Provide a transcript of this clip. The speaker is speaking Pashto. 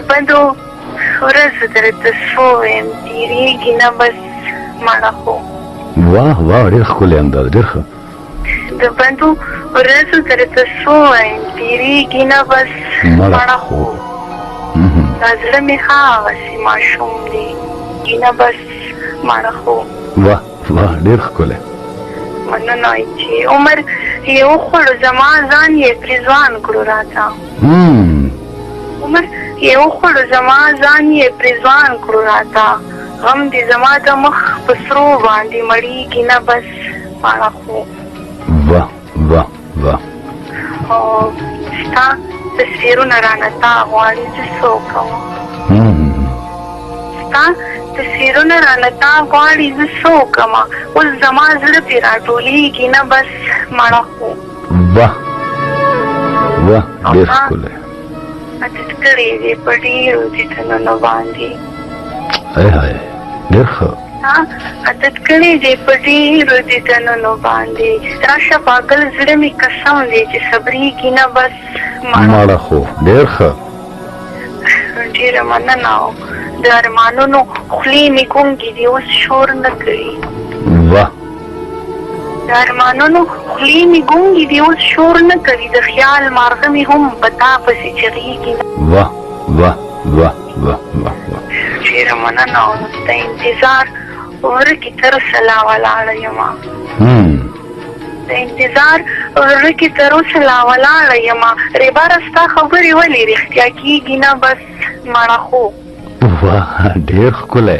بدو ورځ درته سویم تېرېږي نه بس مړه خو واه واه ډېر ښکلی انداز ډېر ښه د بدو ورځو درته سویم تېرېږي نه بس مړه خو دا زړه مې هغسې ماشوم دی نه بس مړه خو واه واه ډېر ښکلی مننه چې عمر یې وخوړو زما ځان یې پرې ځوان کړو راته عمر یې وخوړو زما ځان یې پرې ځوان کړو راته غم دې زما د مخ په سرو باندې مړېږي نه بس مړه خو واه واه واه او ستا تصویرونه رانه تا غواړي زه څه وکړم ستا تصویرونه رانه تا غواړي زه څه وکړم اوس زما زړه پرې راټولېږي نه بس مړه خو واه واه ډېر ښکلی عادت کړی دی په ډېرو دیدنونو باندې هی هی ډېر ښه عادت کړی دی په ډېرو دیدنونو باندې راشه پاگل زړه مې قسم دی چې صبرېږي نه بس مړه خو ډېر ښه ډېره مننه د ارمانونو خولې مې ګونګې دي اوس شور نه کوي واه د ارمانونو خولې مې ګونګې دي اوس شور نه کوي د خیال مارغه مې هم په تا پسې چغېږي واه واه واه واه واه ډېره مننه او د انتظار ورکې تر اوسه لا ولاړه یمه د انتظار ورکې تر اوسه لا ولاړه یمه ریباره ستا خبرې ولې رښتیا کېږي نه بس مړه خو واه ډېر ښکلی